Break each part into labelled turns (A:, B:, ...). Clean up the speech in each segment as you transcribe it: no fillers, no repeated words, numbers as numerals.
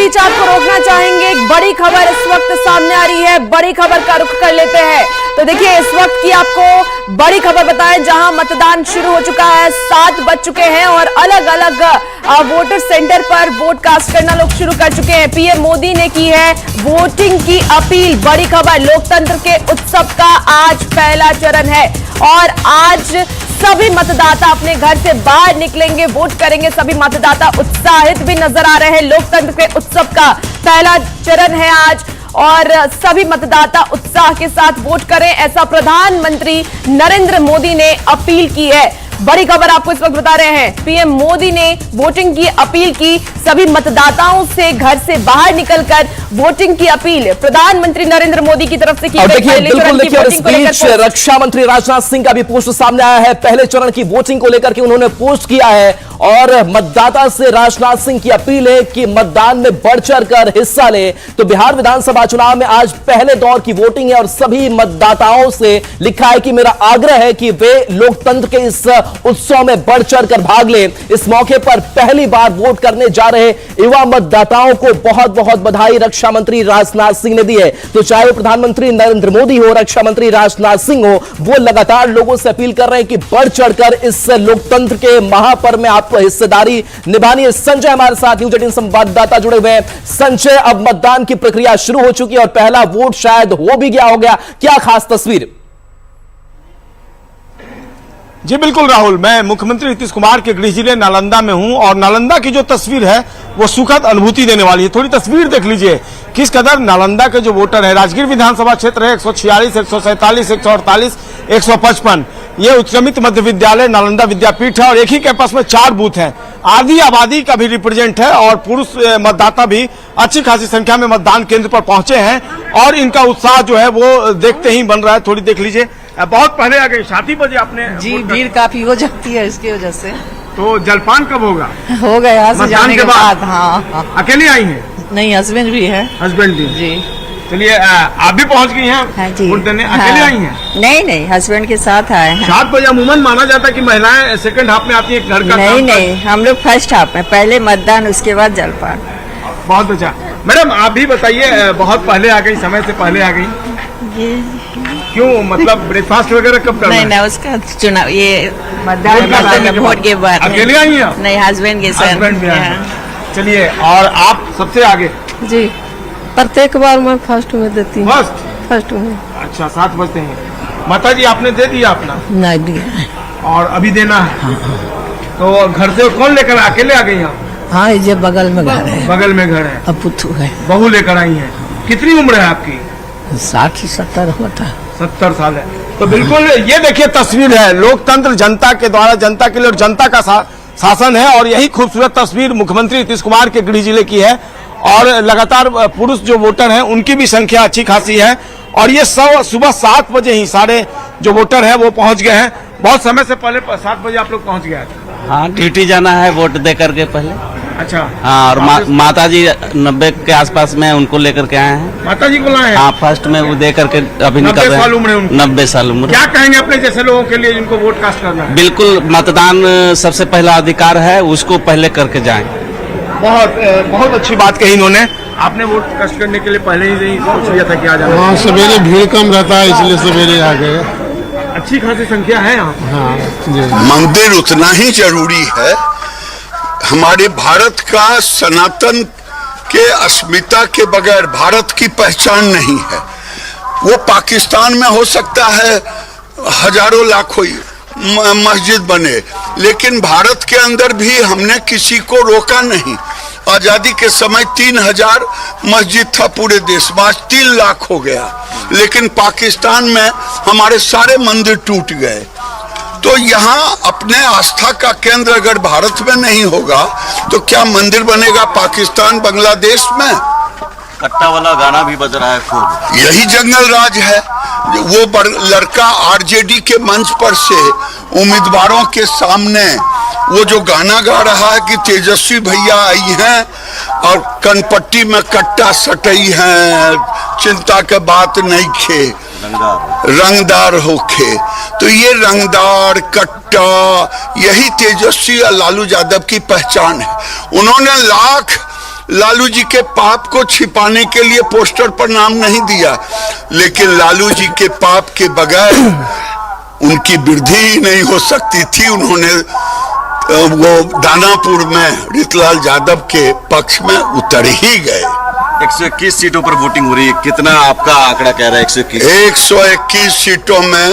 A: बीच आपको रोकना चाहेंगे, एक बड़ी खबर इस वक्त सामने आ रही है। बड़ी खबर का रुख कर लेते हैं। तो देखिए, इस वक्त की आपको बड़ी खबर बताएं, जहां मतदान शुरू हो चुका है, 7 बज चुके हैं और अलग अलग वोटर सेंटर पर वोट कास्ट करना लोग शुरू कर चुके हैं। पीएम मोदी ने की है वोटिंग की अपील। बड़ी खबर, लोकतंत्र के उत्सव का आज पहला चरण है और आज सभी मतदाता अपने घर से बाहर निकलेंगे, वोट करेंगे। सभी मतदाता उत्साहित भी नजर आ रहे हैं। लोकतंत्र के उत्सव का पहला चरण है आज और सभी मतदाता उत्साह के साथ वोट करें, ऐसा प्रधानमंत्री नरेंद्र मोदी ने अपील की है। बड़ी खबर आपको इस वक्त बता रहे हैं, पीएम मोदी ने वोटिंग की अपील की। सभी मतदाताओं से घर से बाहर निकलकर वोटिंग की अपील प्रधानमंत्री नरेंद्र मोदी की तरफ से की गई।
B: इस बीच रक्षा मंत्री राजनाथ सिंह का भी पोस्ट सामने आया है। पहले चरण की वोटिंग को लेकर के उन्होंने पोस्ट किया है और मतदाता से राजनाथ सिंह की अपील है कि मतदान में बढ़ चढ़कर हिस्सा ले। तो बिहार विधानसभा चुनाव में आज पहले दौर की वोटिंग है और सभी मतदाताओं से लिखा है कि मेरा आग्रह है कि वे लोकतंत्र के इस उत्सव में बढ़ चढ़कर भाग ले। इस मौके पर पहली बार वोट करने जा रहे युवा मतदाताओं को बहुत बहुत बधाई रक्षा मंत्री राजनाथ सिंह ने दी है। तो चाहे वो प्रधानमंत्री नरेंद्र मोदी हो, रक्षा मंत्री राजनाथ सिंह हो, वो लगातार लोगों से अपील कर रहे हैं कि बढ़ चढ़कर इस लोकतंत्र के महापर्व में आपको हिस्सेदारी निभानी है। संजय हमारे साथ न्यूज 18 संवाददाता जुड़े हुए हैं। संजय, अब मतदान की प्रक्रिया शुरू हो चुकी है और पहला वोट शायद हो भी गया होगा, क्या खास तस्वीर?
C: जी बिल्कुल राहुल, मैं मुख्यमंत्री नीतीश कुमार के गृह जिले नालंदा में हूं और नालंदा की जो तस्वीर है वो सुखद अनुभूति देने वाली है। थोड़ी तस्वीर देख लीजिए किस कदर नालंदा के जो वोटर है, राजगीर विधानसभा क्षेत्र है 146, 147, 148, 155। ये उत्क्रमित मध्य विद्यालय नालंदा विद्यापीठ है और एक ही कैंपस में 4 बूथ हैं। आधी आबादी का भी रिप्रेजेंट है और पुरुष मतदाता भी अच्छी खासी संख्या में मतदान केंद्र पर पहुंचे हैं और इनका उत्साह जो है वो देखते ही बन रहा है। थोड़ी देख लीजिए, बहुत पहले आ गए, 7 ही बजे आपने
D: जी भीड़ काफी हो जाती है इसकी वजह से।
C: तो जलपान कब होगा?
D: हो गया यहाँ से जाने के बाद। हाँ।
C: अकेली आई हैं?
D: नहीं, हस्बैंड भी है।
C: हस्बैंड भी?
D: जी।
C: चलिए, आप भी पहुंच गई हैं?
D: हाँ जी।
C: वोट देने अकेले आई हैं?
D: नहीं, हस्बैंड के साथ आए हैं।
C: 7 बजे अमूमन माना जाता है कि महिलाएं सेकंड हाफ में आती है घर का।
D: नहीं, हम लोग फर्स्ट हाफ में, पहले मतदान उसके बाद जलपान।
C: बहुत अच्छा। मैडम आप भी बताइए, बहुत पहले आ गई, समय से पहले आ गई, क्यों? मतलब ब्रेकफास्ट वगैरह कब करना है?
D: नहीं, उसका चुनाव ये मतदान वोट के बाद।
C: अकेले आई हैं?
D: नहीं, हस्बैंड के साथ।
C: हस्बैंड भी आए। चलिए, और आप सबसे आगे?
E: जी, प्रत्येक बार मैं फर्स्ट में देती हूँ। फर्स्ट में।
C: अच्छा, 7 बजते हैं। माता जी आपने दे दिया अपना?
E: नहीं दिया
C: और अभी देना है? हाँ। तो घर से कौन लेकर? अकेले आ गई आप?
E: हाँ, ये बगल में घर है।
C: बगल में घर है।
E: अब पुथू है।
C: बहू लेकर आई है। कितनी उम्र है आपकी?
E: 60-70 होता है।
C: 70 साल है। तो बिल्कुल ये देखिए तस्वीर है, लोकतंत्र जनता के द्वारा, जनता के लिए और जनता का शासन है और यही खूबसूरत तस्वीर मुख्यमंत्री नीतीश कुमार के गृह जिले की है और लगातार पुरुष जो वोटर हैं उनकी भी संख्या अच्छी खासी है और ये सब सुबह 7 बजे ही सारे जो वोटर हैं वो पहुंच गए हैं। बहुत समय से पहले 7 बजे आप लोग पहुंच गए?
F: हाँ, ड्यूटी जाना है वोट दे करके पहले।
C: अच्छा।
F: हाँ, और माता जी 90 के आसपास में उनको लेकर के आए हैं।
C: माता जी को लाए हैं?
F: हाँ, फर्स्ट में वो दे करके अभी निकल रहे हैं।
C: 90 साल उम्र है उनकी?
F: 90 साल उम्र।
C: क्या कहेंगे अपने जैसे लोगों के लिए जिनको वोट कास्ट करना है?
F: बिल्कुल, मतदान सबसे पहला अधिकार है, उसको पहले करके जाएं।
C: बहुत अच्छी बात कही इन्होंने। आपने वोट कास्ट करने के लिए पहले ही नहीं सोच लिया था कि आ जाना?
G: हाँ, सवेरे भीड़ कम रहता है इसलिए सवेरे आ गए।
C: अच्छी खासी संख्या है यहाँ।
G: हाँ,
H: मंदिर उतना ही जरूरी है। हमारे भारत का सनातन के अस्मिता के बगैर भारत की पहचान नहीं है। वो पाकिस्तान में हो सकता है हजारों लाखों मस्जिद बने, लेकिन भारत के अंदर भी हमने किसी को रोका नहीं। आजादी के समय 3000 मस्जिद था पूरे देश में, आज 3 लाख हो गया। लेकिन पाकिस्तान में हमारे सारे मंदिर टूट गए। तो यहाँ अपने आस्था का केंद्र अगर भारत में नहीं होगा तो क्या मंदिर बनेगा पाकिस्तान, बांग्लादेश में?
F: कट्टा वाला गाना भी बज रहा है खूब।
H: यही जंगल राज है। वो लड़का आरजेडी के मंच पर से उम्मीदवारों के सामने वो जो गाना गा रहा है कि तेजस्वी भैया आई हैं और कनपट्टी में कट्टा सटई हैं, चिंता के बात नहीं खे, रंगदार होके। तो ये रंगदार कट्टा यही तेजस्वी और लालू यादव की पहचान है। उन्होंने लालू जी के पाप को छिपाने के लिए पोस्टर पर नाम नहीं दिया, लेकिन लालू जी के पाप के बगैर उनकी वृद्धि ही नहीं हो सकती थी। उन्होंने वो दानापुर में रीतलाल यादव के पक्ष में उतर ही गए।
I: 121 सीटों पर वोटिंग हो रही है, कितना आपका आंकड़ा कह रहा है?
H: 121 सीटों में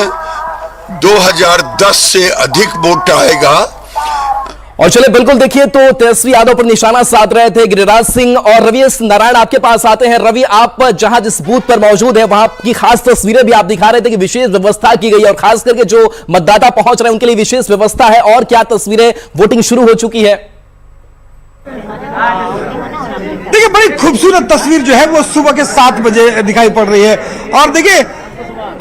H: 2010 से अधिक वोट आएगा।
B: और चले बिल्कुल देखिए, तो तेजस्वी यादव पर निशाना साध रहे थे गिरिराज सिंह और रवि नारायण आपके पास आते हैं। रवि, आप जहां जिस बूथ पर मौजूद है वहां की खास तस्वीरें भी आप दिखा रहे थे कि विशेष व्यवस्था की गई है और खास करके जो मतदाता पहुंच रहे हैं उनके लिए विशेष व्यवस्था है। और क्या तस्वीरें, वोटिंग शुरू हो चुकी है?
C: देखिए, बड़ी खूबसूरत तस्वीर जो है वो सुबह के 7 बजे दिखाई पड़ रही है। और देखिए,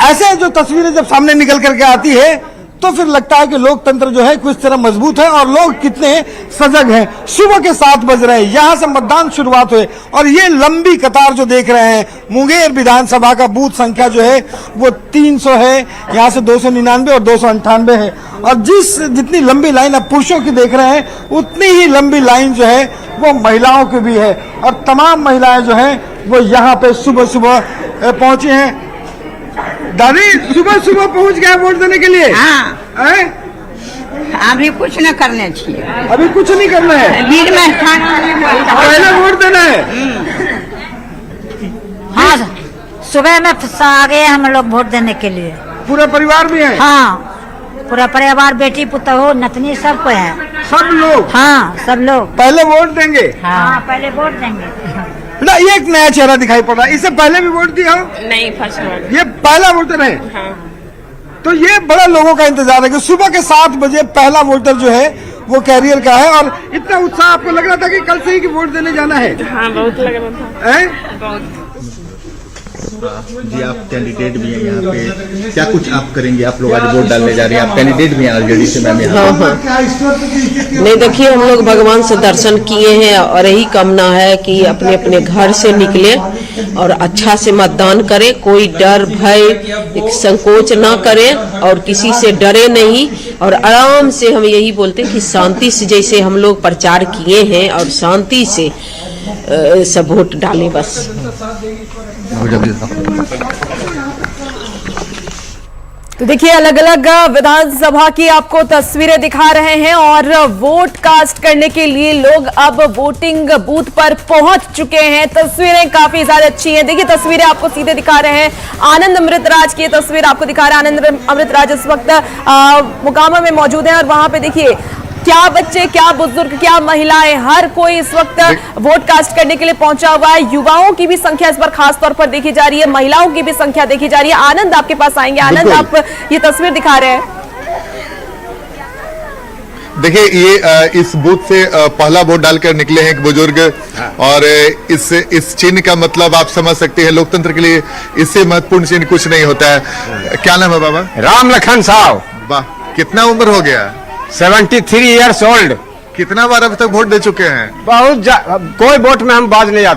C: ऐसे जो तस्वीरें जब सामने निकल करके आती है तो फिर लगता है कि लोकतंत्र जो है किस तरह मजबूत है और लोग कितने सजग हैं। सुबह के 7 बज रहे हैं, यहां से मतदान शुरुआत हुए और ये लंबी कतार जो देख रहे हैं, मुंगेर विधानसभा का बूथ संख्या जो है वो 300 है, यहां से 299 और 298 है। और जितनी लंबी लाइन अब पुरुषों की देख रहे हैं, उतनी ही लंबी लाइन जो है वो महिलाओं की भी है। और तमाम महिलाएं जो है वो यहाँ पे सुबह सुबह पहुंची हैं। दादी, सुबह सुबह पहुंच गया वोट देने के लिए?
D: हाँ। अभी कुछ न करने चाहिए,
C: अभी कुछ नहीं करना है,
D: भीड़ में खाना
C: पहले वोट देना है।
J: हाँ, सुबह में आ गए हम लोग वोट देने के लिए।
C: पूरा परिवार भी है?
J: हाँ, पूरा परिवार, बेटी पुतहु नतनी सब को है।
C: सब लोग?
J: हाँ, सब लोग
C: पहले वोट देंगे?
J: हाँ, पहले वोट देंगे।
C: ना, ये एक नया चेहरा दिखाई पड़ रहा है। इससे पहले भी वोट दिया?
D: नहीं, फर्स्ट वोट।
C: ये पहला वोटर है?
D: हाँ।
C: तो ये बड़ा लोगों का इंतजार है कि सुबह के 7 बजे पहला वोटर जो है वो कैरियर का है। और इतना उत्साह आपको लग रहा था कि कल से ही कि वोट देने जाना है?
D: हाँ, बहुत लग रहा था। बहुत।
K: जी, आप कैंडिडेट भी हैं यहाँ पे, क्या कुछ आप करेंगे? आप लोग आज वोट डालने जा रहे हैं, आप कैंडिडेट भी हैं ऑलरेडी से मैम यहाँ।
E: हाँ। नहीं, देखिए, हम लोग भगवान से दर्शन किए हैं और यही कामना है कि अपने अपने घर से निकले और अच्छा से मतदान करें, कोई डर भय संकोच ना करें और किसी से डरे नहीं। और आराम से हम यही बोलते हैं कि शांति से, जैसे हम लोग प्रचार किए हैं, और शांति से सब वोट डालें बस।
A: तो देखिए, अलग अलग विधानसभा की आपको तस्वीरें दिखा रहे हैं और वोट कास्ट करने के लिए लोग अब वोटिंग बूथ पर पहुंच चुके हैं। तस्वीरें काफी ज्यादा अच्छी हैं। देखिए, तस्वीरें आपको सीधे दिखा रहे हैं। आनंद अमृतराज की तस्वीर आपको दिखा रहे हैं। आनंद अमृतराज इस वक्त मोकामा में मौजूद है और वहां पे देखिए क्या बच्चे, क्या बुजुर्ग, क्या महिलाएं, हर कोई इस वक्त वोट कास्ट करने के लिए पहुंचा हुआ है। युवाओं की भी संख्या इस पर खास तौर पर देखी जा रही है, महिलाओं की भी संख्या देखी जा रही है। आनंद, आपके पास आएंगे। आनंद, आप ये तस्वीर दिखा रहे हैं।
K: देखिए, ये इस बूथ से पहला वोट डालकर निकले हैं एक बुजुर्ग, और इस चिन्ह का मतलब आप समझ सकते हैं, लोकतंत्र के लिए इससे महत्वपूर्ण चिन्ह कुछ नहीं होता है। क्या नाम है बाबा?
C: राम लखन साहब।
K: वाह, कितना उम्र हो गया?
C: 73 ईयर्स ओल्ड।
K: कितना बार अब तक वोट दे चुके हैं?
C: बहुत कोई वोट में हम बाज नहीं आते।